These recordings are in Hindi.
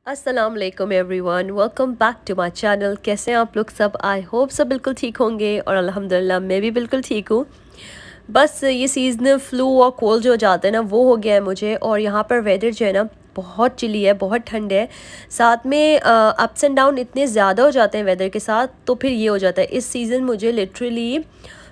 अस्सलाम वालेकुम everyone, welcome back to my channel. कैसे हैं आप लोग सब? आई होप सब बिल्कुल ठीक होंगे और अल्हम्दुलिल्लाह मैं भी बिल्कुल ठीक हूँ। बस ये सीजनल फ्लू और कोल्ड जो हो जाता है ना, वो हो गया है मुझे। और यहाँ पर वेदर जो है ना, बहुत चिली है, बहुत ठंड है। साथ में अप्स एंड डाउन इतने ज़्यादा हो जाते हैं वेदर के साथ, तो फिर ये हो जाता है। इस सीज़न मुझे लिटरली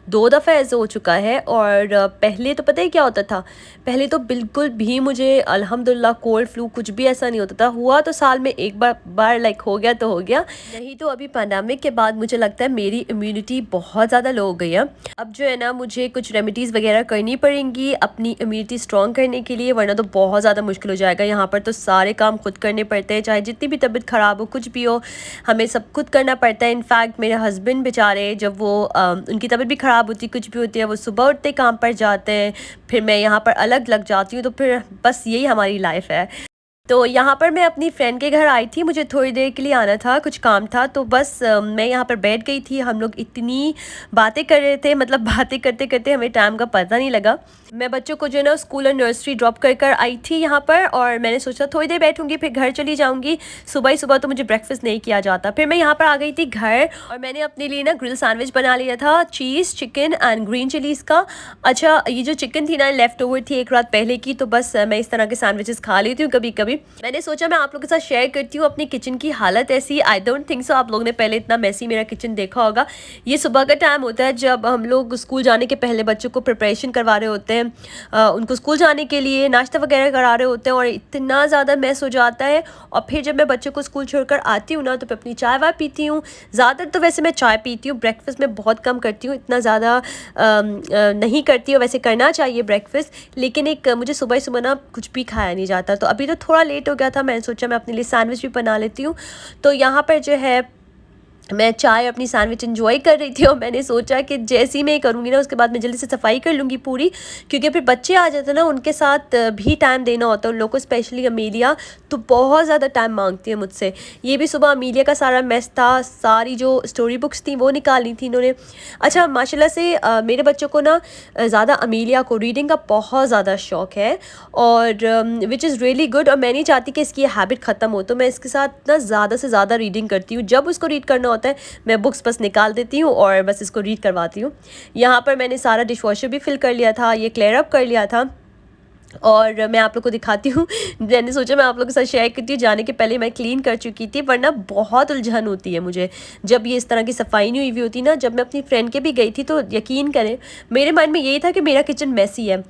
2 दफ़ा ऐसे हो चुका है। और पहले तो पता है क्या होता था? पहले तो बिल्कुल भी मुझे अल्हम्दुलिल्लाह कोल्ड फ्लू कुछ भी ऐसा नहीं होता था। हुआ तो साल में एक बार लाइक हो गया तो हो गया, नहीं तो अभी पैंडेमिक के बाद मुझे लगता है मेरी इम्यूनिटी बहुत ज़्यादा लो हो गई है। अब जो है ना, मुझे कुछ रेमेडीज़ वगैरह करनी पड़ेंगी अपनी इम्यूनिटी स्ट्रॉन्ग करने के लिए, वरना तो बहुत ज़्यादा मुश्किल हो जाएगा। यहाँ पर तो सारे काम खुद करने पड़ते हैं, चाहे जितनी भी तबीयत ख़राब हो, कुछ भी हो, हमें सब खुद करना पड़ता है। इनफैक्ट मेरे हस्बैंड बेचारे, जब वो उनकी तबीयत भी ख़राब होती, कुछ भी होती है, वो सुबह उठते काम पर जाते हैं, फिर मैं यहाँ पर अलग लग जाती हूँ। तो फिर बस यही हमारी लाइफ है। तो यहाँ पर मैं अपनी फ्रेंड के घर आई थी, मुझे थोड़ी देर के लिए आना था, कुछ काम था। तो बस मैं यहाँ पर बैठ गई थी। हम लोग इतनी बातें कर रहे थे, मतलब बातें करते करते हमें टाइम का पता नहीं लगा। मैं बच्चों को जो है ना स्कूल और नर्सरी ड्रॉप कर कर आई थी यहाँ पर, और मैंने सोचा थोड़ी देर बैठूंगी फिर घर चली जाऊंगी। सुबह ही सुबह तो मुझे ब्रेकफास्ट नहीं किया जाता। फिर मैं यहाँ पर आ गई थी घर, और मैंने अपने लिए ना ग्रिल सैंडविच बना लिया था, चीज़, चिकन एंड ग्रीन चिलीज़ का। अच्छा, ये जो चिकन थी ना, लेफ़्ट ओवर थी एक रात पहले की, तो बस मैं इस तरह के सैंडविचेस खा लेती हूँ कभी कभी। मैंने सोचा मैं आप लोगों के साथ शेयर करती हूँ अपनी किचन की हालत। ऐसी आई डोंट थिंक सो आप लोगों ने पहले इतना मैसी मेरा किचन देखा होगा। ये सुबह का टाइम होता है जब हम लोग स्कूल जाने के पहले बच्चों को प्रिपरेशन करवा रहे होते हैं, उनको स्कूल जाने के लिए नाश्ता वगैरह करा रहे होते हैं, और इतना ज़्यादा मैस हो जाता है। और फिर जब मैं बच्चों को स्कूल छोड़कर आती हूँ ना, तो मैं अपनी चाय वाय पीती हूँ। ज़्यादातर तो वैसे मैं चाय पीती हूँ, ब्रेकफास्ट में बहुत कम करती हूँ, इतना ज़्यादा नहीं करती हूँ। वैसे करना चाहिए ब्रेकफास्ट, लेकिन एक मुझे सुबह सुबह ना कुछ भी खाया नहीं जाता। तो अभी तो थोड़ा लेट हो गया था, मैंने सोचा मैं अपने लिए सैंडविच भी बना लेती हूँ। तो यहाँ पर जो है, मैं चाय अपनी सैंडविच एंजॉय कर रही थी, और मैंने सोचा कि जैसे ही मैं करूँगी ना, उसके बाद मैं जल्दी से सफाई कर लूँगी पूरी, क्योंकि फिर बच्चे आ जाते हैं ना, उनके साथ भी टाइम देना होता है उन लोगों को। स्पेशली अमीलिया तो बहुत ज़्यादा टाइम मांगती है मुझसे। ये भी सुबह अमीलिया का सारा मेस था, सारी जो स्टोरी बुक्स थी वो निकालनी थी इन्होंने। अच्छा, माशाल्लाह से मेरे बच्चों को ना ज़्यादा अमीलिया को रीडिंग का बहुत ज़्यादा शौक़ है, और विच इज़ रियली गुड। और मैं नहीं चाहती कि इसकी हैबिट ख़त्म हो, तो मैं इसके साथ ना ज़्यादा से ज़्यादा रीडिंग करती हूँ। जब उसको रीड करना होता है, मैं बुक्स बस निकाल देती हूँ और बस इसको रीड करवाती हूँ। यहाँ पर मैंने सारा डिश वॉशर भी फिल कर लिया था, ये क्लियर अप कर लिया था, और मैं आप लोग को दिखाती हूँ। मैंने सोचा मैं आप लोगों के साथ शेयर करती हूँ। जाने के पहले मैं क्लीन कर चुकी थी, वरना बहुत उलझन होती है मुझे जब ये इस तरह की सफाई नहीं हुई हुई होती ना। जब मैं अपनी फ्रेंड के भी गई थी, तो यकीन करें मेरे माइंड में यही था कि मेरा किचन मैसी है।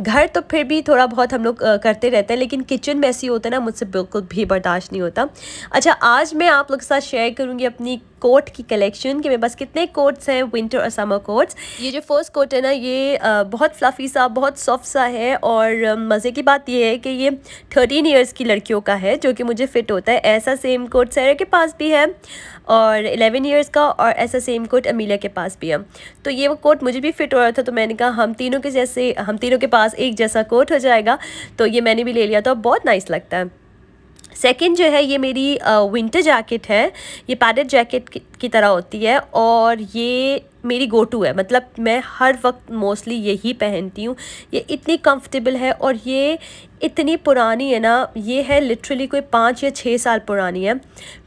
घर तो फिर भी थोड़ा बहुत हम लोग करते रहते हैं, लेकिन किचन मैसी होता है ना, मुझसे बिल्कुल भी बर्दाश्त नहीं होता। अच्छा, आज मैं आप लोग के साथ शेयर करूँगी अपनी कोट की कलेक्शन, कि मेरे पास कितने कोट्स हैं, विंटर और समर कोट्स। ये जो फर्स्ट कोट है ना, ये बहुत फ्लफ़ी सा, बहुत सॉफ्ट सा है, और मज़े की बात ये है कि ये 13 इयर्स की लड़कियों का है, जो कि मुझे फ़िट होता है। ऐसा सेम कोट सैरा के पास भी है, और 11 इयर्स का, और ऐसा सेम कोट अमीलिया के पास भी है। तो ये वो कोट मुझे भी फ़िट हो रहा था, तो मैंने कहा हम तीनों के पास एक जैसा कोट हो जाएगा। तो ये मैंने भी ले लिया था, बहुत नाइस लगता है। सेकंड जो है, ये मेरी विंटर जैकेट है। ये पैडेड जैकेट की तरह होती है, और ये मेरी गो टू है, मतलब मैं हर वक्त मोस्टली यही पहनती हूँ। ये इतनी कंफर्टेबल है, और ये इतनी पुरानी है ना, ये है लिटरली कोई 5 या 6 साल पुरानी है,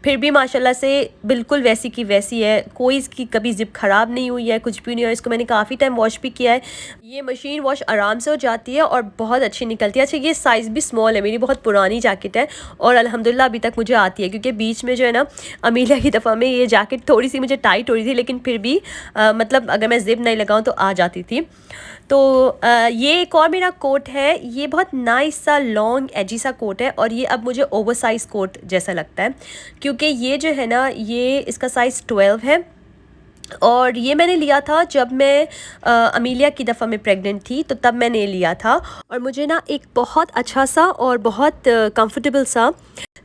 फिर भी माशाल्लाह से बिल्कुल वैसी की वैसी है। कोई इसकी कभी ज़िप ख़राब नहीं हुई है, कुछ भी नहीं। और इसको मैंने काफ़ी टाइम वॉश भी किया है। ये मशीन वॉश आराम से हो जाती है और बहुत अच्छी निकलती है। अच्छा, ये साइज़ भी स्मॉल है, मेरी बहुत पुरानी जैकेट है, और अल्हम्दुलिल्लाह अभी तक मुझे आती है, क्योंकि बीच में जो है ना, अमीलिया की दफ़ा में ये जैकेट थोड़ी सी मुझे टाइट हो रही थी, लेकिन फिर भी मतलब अगर मैं ज़िप नहीं लगाऊँ तो आ जाती थी। तो ये एक और मेरा कोट है। ये बहुत नाइस सा लॉन्ग एजी सा कोट है, और ये अब मुझे ओवरसाइज़ कोट जैसा लगता है, क्योंकि ये जो है ना, ये इसका साइज़ 12 है, और ये मैंने लिया था जब मैं अमीलिया की दफ़ा में प्रेग्नेंट थी, तो तब मैंने लिया था। और मुझे ना एक बहुत अच्छा सा और बहुत कंफर्टेबल सा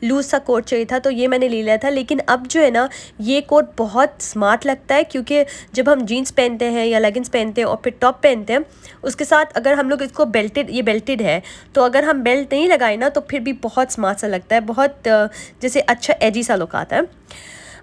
लूज़ सा कोट चाहिए था, तो ये मैंने ले लिया था। लेकिन अब जो है ना, ये कोट बहुत स्मार्ट लगता है, क्योंकि जब हम जीन्स पहनते हैं या लेगिंग्स पहनते हैं और फिर टॉप पहनते हैं, उसके साथ अगर हम लोग इसको ये बेल्टेड है, तो अगर हम बेल्ट नहीं लगाए ना, तो फिर भी बहुत स्मार्ट सा लगता है, बहुत जैसे अच्छा एजी सा लुक आता है।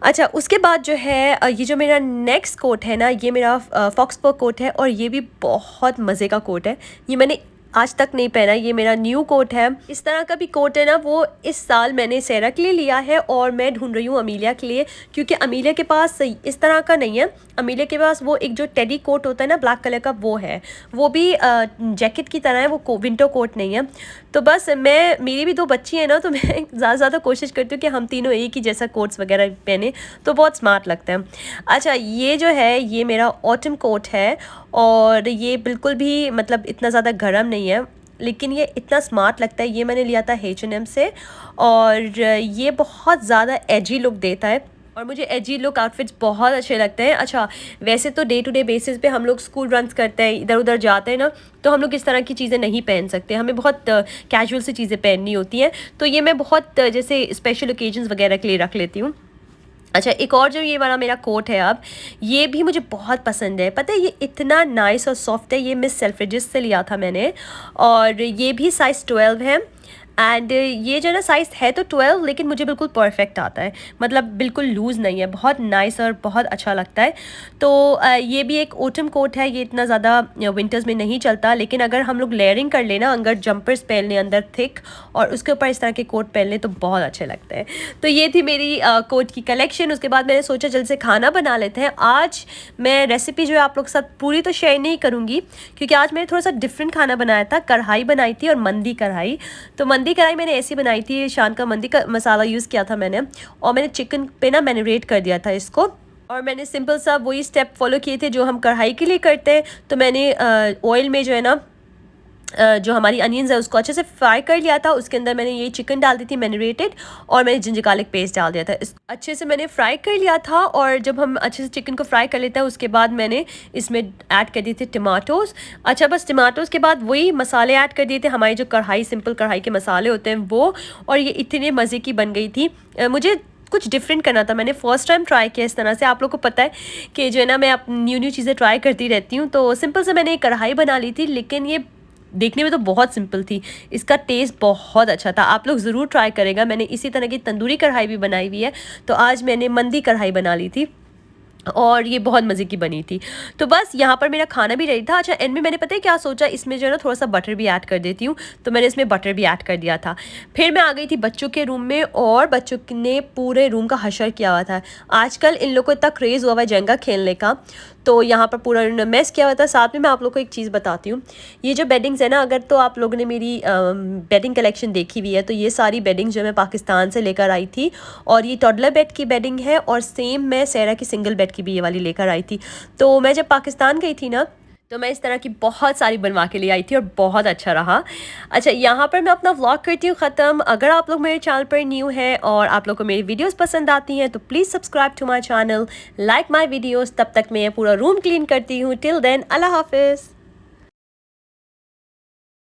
अच्छा, उसके बाद जो है, ये जो मेरा नेक्स्ट कोट है ना, ये मेरा फॉक्सफर कोट है, और ये भी बहुत मज़े का कोट है। ये मैंने आज तक नहीं पहना, ये मेरा न्यू कोट है। इस तरह का भी कोट है ना, वो इस साल मैंने सेरा के लिए लिया है और मैं ढूंढ रही हूँ अमीलिया के लिए, क्योंकि अमीलिया के पास इस तरह का नहीं है। अमीलिया के पास वो एक जो टेडी कोट होता है ना ब्लैक कलर का, वो है, वो भी जैकेट की तरह है, वो विंटर कोट नहीं है। तो बस मेरी भी 2 बच्ची है ना, तो मैं ज़्यादा कोशिश करती हूँ कि हम तीनों एक ही जैसा कोट्स वगैरह पहने, तो बहुत स्मार्ट लगता है। अच्छा, ये जो है ये मेरा ऑटम कोट है और ये बिल्कुल भी मतलब इतना ज़्यादा गर्म नहीं है, लेकिन ये इतना स्मार्ट लगता है। ये मैंने लिया था H&M से और ये बहुत ज़्यादा एजी लुक देता है और मुझे एजी लुक आउटफिट्स बहुत अच्छे लगते हैं। अच्छा, वैसे तो डे टू डे बेसिस पे हम लोग स्कूल रन्स करते हैं, इधर उधर जाते हैं ना, तो हम लोग इस तरह की चीज़ें नहीं पहन सकते, हमें बहुत कैजुअल सी चीज़ें पहननी होती हैं। तो ये मैं बहुत जैसे स्पेशल ओकेजन्स वगैरह के लिए रख लेती हूँ। अच्छा, एक और जो ये वाला मेरा कोट है अब, ये भी मुझे बहुत पसंद है। पता है ये इतना नाइस और सॉफ्ट है, ये मिस सेल्फ्रिजिस से लिया था मैंने और ये भी साइज़ 12 है। एंड ये जो है ना साइज़ है तो 12, लेकिन मुझे बिल्कुल परफेक्ट आता है, मतलब बिल्कुल लूज़ नहीं है, बहुत नाइस और बहुत अच्छा लगता है। तो ये भी एक ऑटम कोट है, ये इतना ज़्यादा विंटर्स में नहीं चलता, लेकिन अगर हम लोग लेयरिंग कर लेना, अगर जंपर्स पहन लें अंदर थिक और उसके ऊपर इस तरह के कोट पहन लें तो बहुत अच्छे लगते हैं। तो ये थी मेरी कोट की कलेक्शन। उसके बाद मैंने सोचा जल्द से खाना बना लेते हैं। आज मैं रेसिपी जो है आप लोग के साथ पूरी तो शेयर नहीं करूँगी, क्योंकि आज मैंने थोड़ा सा डिफरेंट खाना बनाया था। कढ़ाई बनाई थी और मंदी कढ़ाई। तो मंदी कढ़ाई मैंने ऐसी बनाई थी, शान का मंदी का मसाला यूज़ किया था मैंने, और मैंने चिकन पे ना मैरिनेट कर दिया था इसको, और मैंने सिंपल सा वही स्टेप फॉलो किए थे जो हम कढ़ाई के लिए करते हैं। तो मैंने ऑयल में जो है ना जो हमारी अनियंस है उसको अच्छे से फ्राई कर लिया था। उसके अंदर मैंने ये चिकन डाल दी थी मैरिनेटेड, और मैंने जिंजर गार्लिक पेस्ट डाल दिया था। इस अच्छे से मैंने फ्राई कर लिया था, और जब हम अच्छे से चिकन को फ्राई कर लेते हैं उसके बाद मैंने इसमें ऐड कर दिए थे टमाटोज़। अच्छा, बस टमाटोज़ के बाद वही मसाले ऐड कर दिए थे, हमारी जो कढ़ाई सिंपल कढ़ाई के मसाले होते हैं वो, और ये इतने मज़े की बन गई थी। मुझे कुछ डिफरेंट करना था, मैंने फर्स्ट टाइम ट्राई किया इस तरह से। आप लोग को पता है कि जो है ना मैं न्यू न्यू चीज़ें ट्राई करती रहती हूँ। तो सिंपल से मैंने एक कढ़ाई बना ली थी, लेकिन ये देखने में तो बहुत सिंपल थी, इसका टेस्ट बहुत अच्छा था। आप लोग ज़रूर ट्राई करेगा। मैंने इसी तरह की तंदूरी कढ़ाई भी बनाई हुई है, तो आज मैंने मंदी कढ़ाई बना ली थी और ये बहुत मज़े की बनी थी। तो बस यहाँ पर मेरा खाना भी रेडी था। अच्छा, एंड में मैंने पता है क्या सोचा, इसमें जो है ना थोड़ा सा बटर भी ऐड कर देती हूँ, तो मैंने इसमें बटर भी ऐड कर दिया था। फिर मैं आ गई थी बच्चों के रूम में, और बच्चों ने पूरे रूम का हशर किया हुआ था। आजकल इन लोगों को इतना क्रेज़ हुआ हुआ है जेंगा खेलने का, तो यहाँ पर पूरा इन्होंने मेस किया हुआ था। साथ में मैं आप लोग को एक चीज़ बताती हूँ, ये जो बेडिंग्स है ना, अगर तो आप लोगों ने मेरी बेडिंग कलेक्शन देखी हुई है, तो ये सारी बेडिंग्स जो मैं पाकिस्तान से लेकर आई थी, और ये टॉडलर बेड की बेडिंग है, और सेम मैं सेरा की सिंगल बेड की भी ये वाली लेकर आई थी। तो मैं जब पाकिस्तान गई थी ना, तो मैं इस तरह की बहुत सारी बनवा के ले आई थी और बहुत अच्छा रहा। अच्छा, यहाँ पर मैं अपना व्लॉग करती हूँ ख़त्म। अगर आप लोग मेरे चैनल पर न्यू हैं और आप लोग को मेरी वीडियोस पसंद आती हैं तो please subscribe to my channel, like my videos. तब तक मैं पूरा रूम क्लीन करती हूँ। टिल देन, अल्लाह हाफिज़।